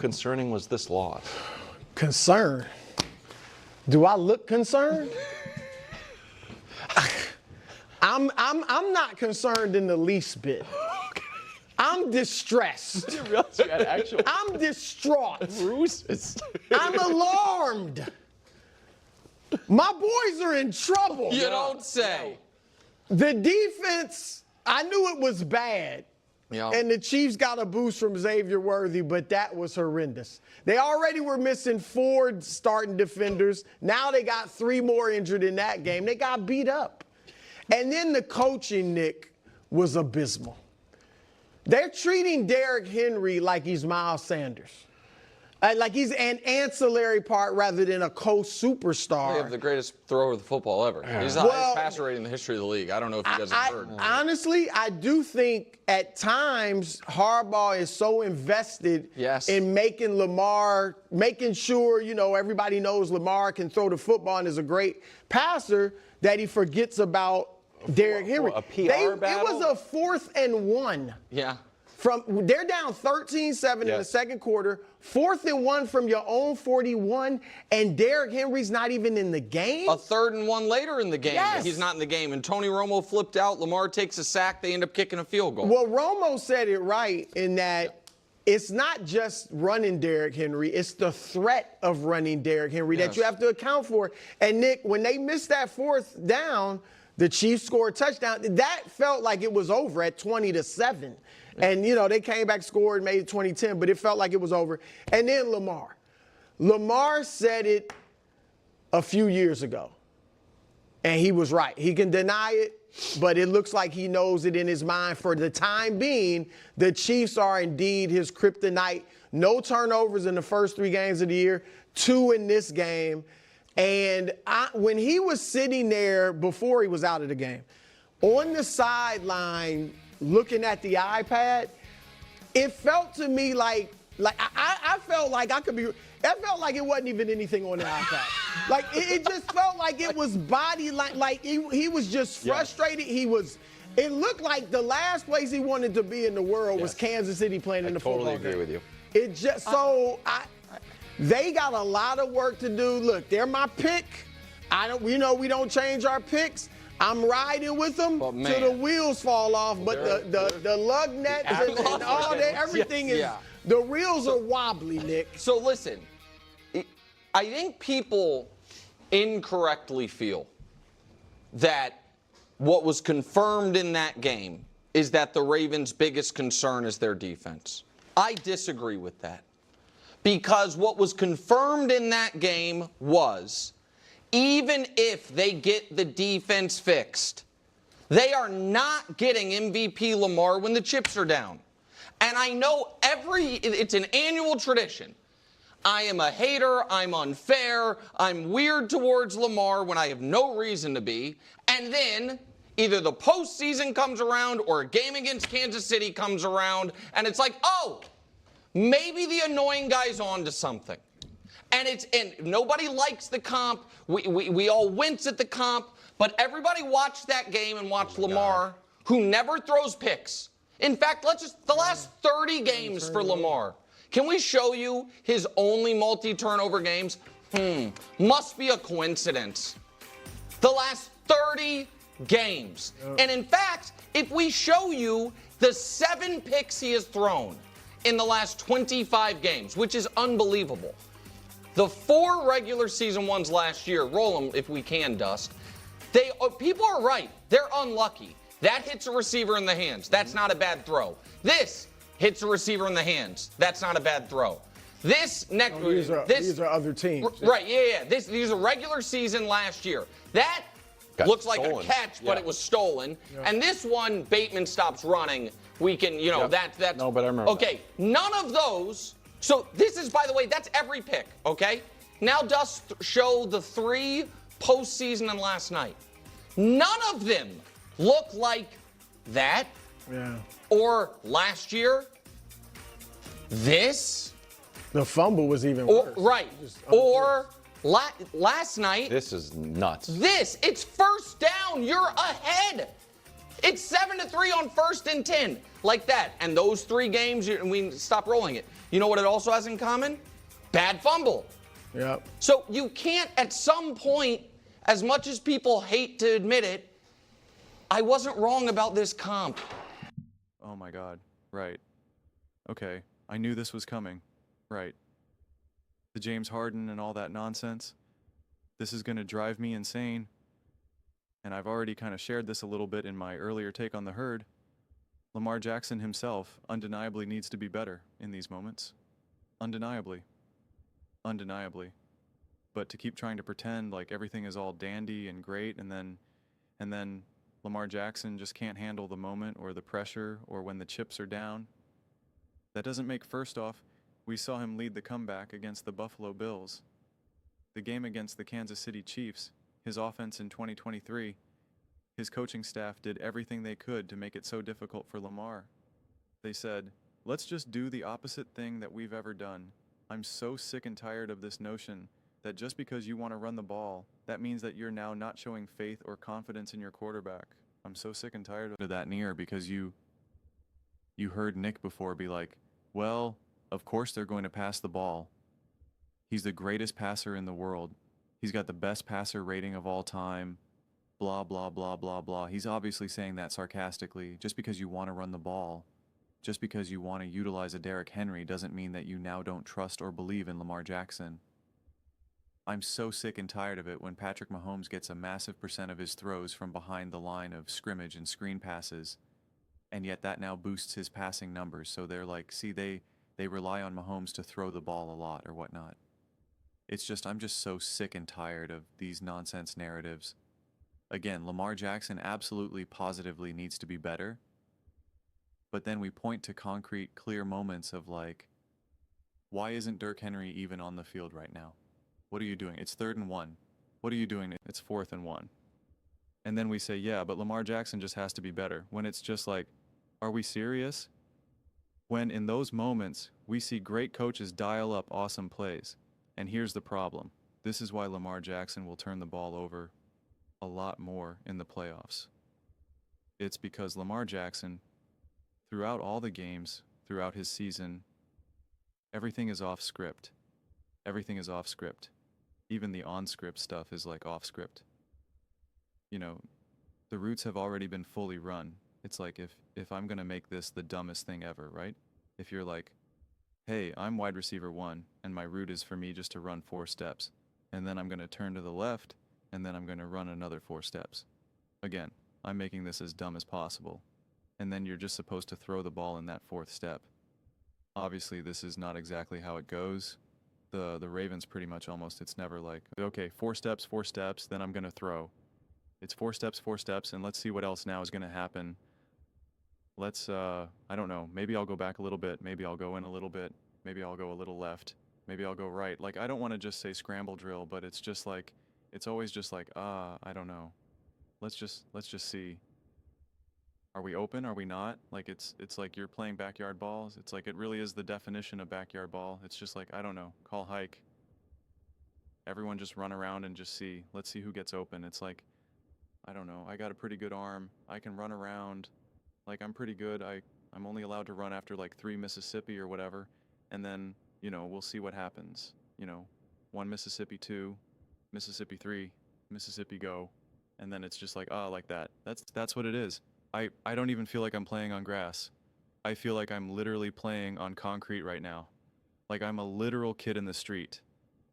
concerning was this loss? Concerned? Do I look concerned? I'm not concerned in the least bit. I'm distressed. I'm distraught. I'm alarmed. My boys are in trouble. You don't say. The defense, I knew it was bad. Yeah. And the Chiefs got a boost from Xavier Worthy, but that was horrendous. They already were missing 4 starting defenders. Now they got 3 more injured in that game. They got beat up. And then the coaching, Nick, was abysmal. They're treating Derrick Henry like he's Miles Sanders. Like he's an ancillary part rather than a co-superstar. They have the greatest thrower of the football ever. He's the highest passer rating in the history of the league. I don't know if you guys have heard. Honestly, I do think at times Harbaugh is so invested in making Lamar, making sure, everybody knows Lamar can throw the football and is a great passer, that he forgets about Derrick Henry. A PR battle? It was a 4th and 1. Yeah. They're down 13-7 in the second quarter, 4th and 1 from your own 41, and Derrick Henry's not even in the game? A 3rd and 1 later in the game. Yes. He's not in the game. And Tony Romo flipped out. Lamar takes a sack. They end up kicking a field goal. Well, Romo said it right in that it's not just running Derrick Henry, it's the threat of running Derrick Henry that you have to account for. And, Nick, when they missed that 4th down, the Chiefs scored a touchdown. That felt like it was over at 20-7. And, they came back, scored, made it 20-10, but it felt like it was over. And then Lamar. Lamar said it a few years ago, and he was right. He can deny it, but it looks like he knows it in his mind. For the time being, the Chiefs are indeed his kryptonite. No turnovers in the first 3 games of the year, 2 in this game. And when he was sitting there before he was out of the game, on the sideline looking at the iPad, it felt to me like I felt like I could be. It felt like it wasn't even anything on the iPad. Like it just felt like it was body like he was just frustrated. It looked like the last place he wanted to be in the world was Kansas City playing in the football game. I totally agree with you. It just they got a lot of work to do. Look, they're my pick. We don't change our picks. I'm riding with them till the wheels fall off. But the lug nets and all that, everything is. The reels are wobbly, Nick. So listen, I think people incorrectly feel that what was confirmed in that game is that the Ravens' biggest concern is their defense. I disagree with that. Because what was confirmed in that game was, even if they get the defense fixed, they are not getting MVP Lamar when the chips are down. And I know it's an annual tradition. I am a hater, I'm unfair, I'm weird towards Lamar when I have no reason to be. And then either the postseason comes around or a game against Kansas City comes around, and it's like, oh, maybe the annoying guy's on to something. And nobody likes the comp. We all wince at the comp. But everybody watched that game and watched Lamar, who never throws picks. In fact, the last 30 games for Lamar. Can we show you his only multi-turnover games? Must be a coincidence. The last 30 games. And in fact, if we show you the 7 picks he has thrown in the last 25 games, which is unbelievable. The 4 regular season ones last year, roll them if we can, Dust. People are right. They're unlucky. That hits a receiver in the hands. That's not a bad throw. This hits a receiver in the hands. That's not a bad throw. These are other teams. Right, yeah. These are regular season last year. That looks like a catch, but it was stolen. Yeah. And this one, Bateman stops running. We can, that's. No, but I remember. Okay, none of those. So this is, by the way, that's every pick, okay? Now Dust show the 3 postseason and last night. None of them look like that. Yeah. Or last year. This. The fumble was even worse. Right. Or last night. This is nuts. It's first down. You're ahead. It's 7-3 on 1st and 10. Like that. And those 3 games, we stop rolling it. You know what it also has in common? Bad fumble. Yep. So you can't, at some point, as much as people hate to admit it, I wasn't wrong about this comp. Oh my God. Right. Okay. I knew this was coming. Right. The James Harden and all that nonsense. This is going to drive me insane. And I've already kind of shared this a little bit in my earlier take on the herd. Lamar Jackson himself undeniably needs to be better in these moments. Undeniably. Undeniably. But to keep trying to pretend like everything is all dandy and great and then Lamar Jackson just can't handle the moment or the pressure or when the chips are down. That doesn't make, first off, we saw him lead the comeback against the Buffalo Bills. The game against the Kansas City Chiefs, his offense in 2023, his coaching staff did everything they could to make it so difficult for Lamar. They said, let's just do the opposite thing that we've ever done. I'm so sick and tired of this notion that just because you want to run the ball, that means that you're now not showing faith or confidence in your quarterback. I'm so sick and tired of that near because you heard Nick before be like, well, of course they're going to pass the ball. He's the greatest passer in the world. He's got the best passer rating of all time. Blah, blah, blah, blah, blah. He's obviously saying that sarcastically. Just because you want to run the ball, just because you want to utilize a Derrick Henry doesn't mean that you now don't trust or believe in Lamar Jackson. I'm so sick and tired of it when Patrick Mahomes gets a massive % of his throws from behind the line of scrimmage and screen passes, and yet that now boosts his passing numbers. So they're like, see, they rely on Mahomes to throw the ball a lot or whatnot. It's just, I'm just so sick and tired of these nonsense narratives. Again, Lamar Jackson absolutely positively needs to be better, but then we point to concrete, clear moments of like, why isn't Derrick Henry even on the field right now? What are you doing? It's 3rd and 1. What are you doing? It's 4th and 1. And then we say, yeah, but Lamar Jackson just has to be better. When it's just like, are we serious? When in those moments, we see great coaches dial up awesome plays. And here's the problem. This is why Lamar Jackson will turn the ball over a lot more in the playoffs. It's because Lamar Jackson, throughout all the games, throughout his season, everything is off script. Everything is off script. Even the on-script stuff is like off script. You know, the routes have already been fully run. It's like if I'm going to make this the dumbest thing ever, right? If you're like, hey, I'm wide receiver 1, and my route is for me just to run 4 steps. And then I'm going to turn to the left, and then I'm going to run another 4 steps. Again, I'm making this as dumb as possible. And then you're just supposed to throw the ball in that 4th step. Obviously, this is not exactly how it goes. The Ravens pretty much almost, it's never like, okay, 4 steps, then I'm going to throw. It's 4 steps, and let's see what else now is going to happen. Let's, I don't know, maybe I'll go back a little bit, maybe I'll go in a little bit, maybe I'll go a little left, maybe I'll go right. Like, I don't want to just say scramble drill, but it's just like, it's always just like, I don't know. Let's just see. Are we open? Are we not? Like, it's like you're playing backyard balls. It's like, it really is the definition of backyard ball. It's just like, I don't know, call hike. Everyone just run around and just see. Let's see who gets open. It's like, I don't know, I got a pretty good arm. I can run around. Like, I'm pretty good. I'm only allowed to run after like 3 Mississippi or whatever. And then, you know, we'll see what happens. You know, 1 Mississippi, 2, Mississippi 3, Mississippi go. And then it's just like, like that. That's what it is. I don't even feel like I'm playing on grass. I feel like I'm literally playing on concrete right now. Like I'm a literal kid in the street.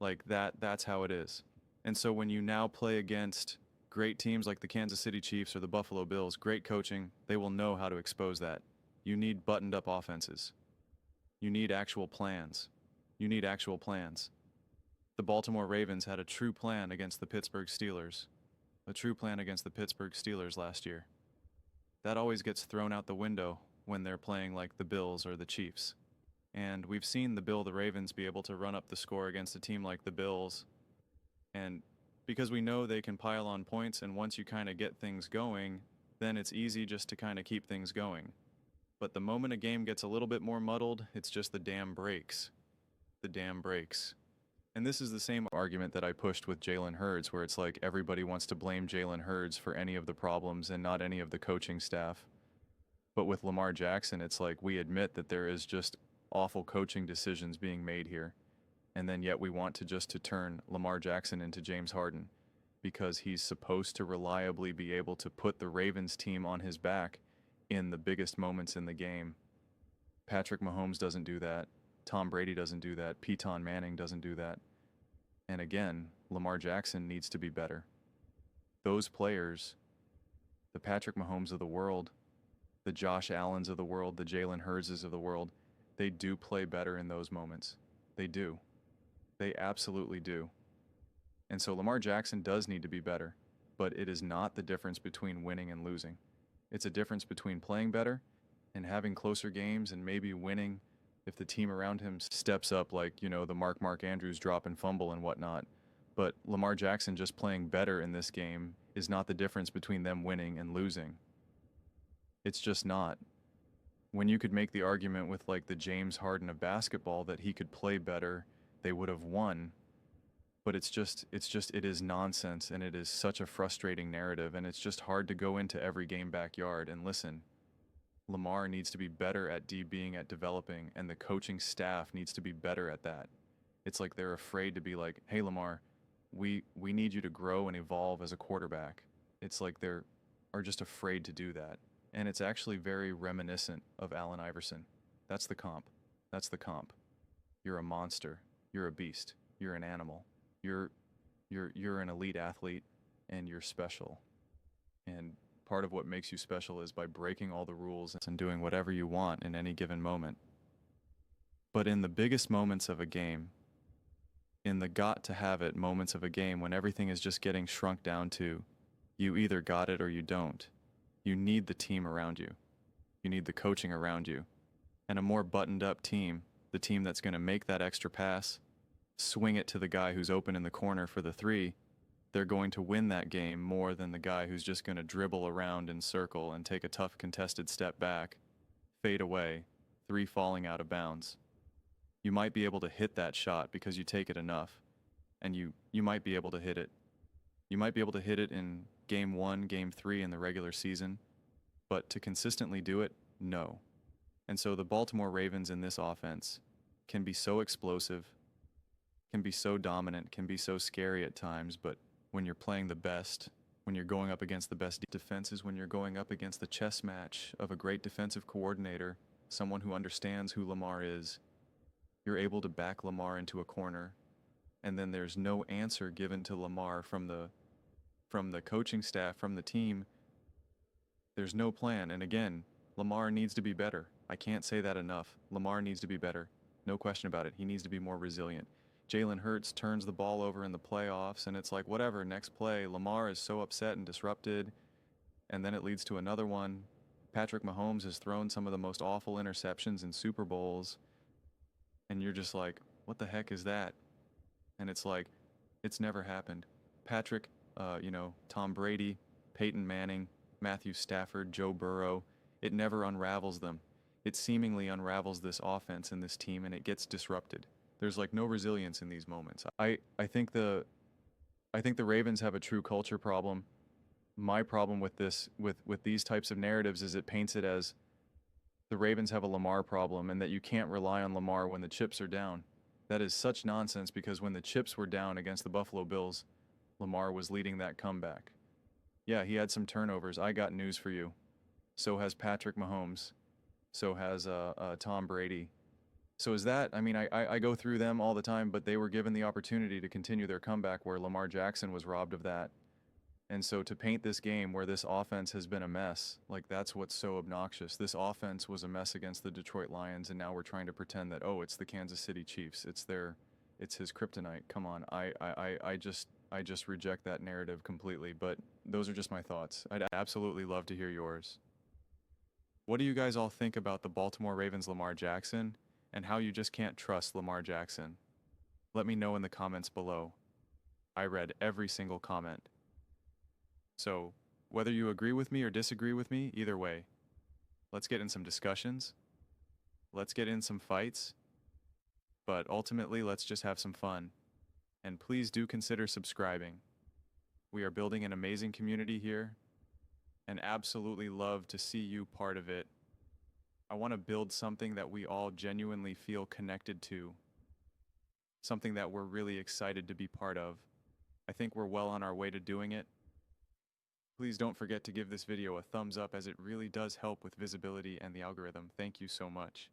Like that's how it is. And so when you now play against great teams like the Kansas City Chiefs or the Buffalo Bills, great coaching, they will know how to expose that. You need buttoned up offenses. You need actual plans. You need actual plans. The Baltimore Ravens had a true plan against the Pittsburgh Steelers. A true plan against the Pittsburgh Steelers last year. That always gets thrown out the window when they're playing like the Bills or the Chiefs. And we've seen the Ravens be able to run up the score against a team like the Bills. And because we know they can pile on points, and once you kind of get things going, then it's easy just to kind of keep things going. But the moment a game gets a little bit more muddled, it's just the dam breaks. The dam breaks. And this is the same argument that I pushed with Jalen Hurts, where it's like everybody wants to blame Jalen Hurts for any of the problems and not any of the coaching staff. But with Lamar Jackson, it's like we admit that there is just awful coaching decisions being made here. And then yet we want to turn Lamar Jackson into James Harden because he's supposed to reliably be able to put the Ravens team on his back in the biggest moments in the game. Patrick Mahomes doesn't do that. Tom Brady doesn't do that. Peyton Manning doesn't do that. And again, Lamar Jackson needs to be better. Those players, the Patrick Mahomes of the world, the Josh Allens of the world, the Jalen Hurtses of the world, they do play better in those moments. They do. They absolutely do. And so Lamar Jackson does need to be better, but it is not the difference between winning and losing. It's a difference between playing better and having closer games and maybe winning if the team around him steps up, like, the Mark Andrews drop and fumble and whatnot. But Lamar Jackson just playing better in this game is not the difference between them winning and losing. It's just not. When you could make the argument with like the James Harden of basketball that he could play better, they would have won. But it is nonsense, and it is such a frustrating narrative, and it's just hard to go into every game backyard and listen. Lamar needs to be better at DBing, at developing, and the coaching staff needs to be better at that. It's like they're afraid to be like, hey Lamar, we need you to grow and evolve as a quarterback. It's like they are just afraid to do that. And it's actually very reminiscent of Allen Iverson. That's the comp. That's the comp. You're a monster. You're a beast. You're an animal. You're an elite athlete, and you're special. And part of what makes you special is by breaking all the rules and doing whatever you want in any given moment. But in the biggest moments of a game, in the got to have it moments of a game when everything is just getting shrunk down to you either got it or you don't, you need the team around you. You need the coaching around you. And a more buttoned up team, the team that's going to make that extra pass, swing it to the guy who's open in the corner for the three, they're going to win that game more than the guy who's just going to dribble around in circle and take a tough contested step back, fade away, three falling out of bounds. You might be able to hit that shot because you take it enough, and you might be able to hit it. You might be able to hit it in game 1, game 3 in the regular season, but to consistently do it, no. And so the Baltimore Ravens in this offense can be so explosive, can be so dominant, can be so scary at times, but when you're playing the best, when you're going up against the best defenses, when you're going up against the chess match of a great defensive coordinator, someone who understands who Lamar is, you're able to back Lamar into a corner, and then there's no answer given to Lamar from the coaching staff, from the team. There's no plan. And again, Lamar needs to be better. I can't say that enough. Lamar needs to be better. No question about it. He needs to be more resilient. Jalen Hurts turns the ball over in the playoffs, and it's like, whatever, next play. Lamar is so upset and disrupted, and then it leads to another one. Patrick Mahomes has thrown some of the most awful interceptions in Super Bowls, and you're just like, what the heck is that? And it's like, it's never happened. Patrick, Tom Brady, Peyton Manning, Matthew Stafford, Joe Burrow, it never unravels them. It seemingly unravels this offense and this team, and it gets disrupted. There's like no resilience in these moments. I think the Ravens have a true culture problem. My problem with this, with these types of narratives, is it paints it as the Ravens have a Lamar problem and that you can't rely on Lamar when the chips are down. That is such nonsense, because when the chips were down against the Buffalo Bills, Lamar was leading that comeback. Yeah, he had some turnovers. I got news for you. So has Patrick Mahomes. So has Tom Brady. So is that, I go through them all the time, but they were given the opportunity to continue their comeback where Lamar Jackson was robbed of that. And so to paint this game where this offense has been a mess, like, that's what's so obnoxious. This offense was a mess against the Detroit Lions, and now we're trying to pretend that, oh, it's the Kansas City Chiefs. It's his kryptonite. Come on. I just reject that narrative completely, but those are just my thoughts. I'd absolutely love to hear yours. What do you guys all think about the Baltimore Ravens Lamar Jackson, and how you just can't trust Lamar Jackson? Let me know in the comments below. I read every single comment. So, whether you agree with me or disagree with me, either way, let's get in some discussions. Let's get in some fights. But ultimately, let's just have some fun. And please do consider subscribing. We are building an amazing community here, and absolutely love to see you part of it. I want to build something that we all genuinely feel connected to, something that we're really excited to be part of. I think we're well on our way to doing it. Please don't forget to give this video a thumbs up, as it really does help with visibility and the algorithm. Thank you so much.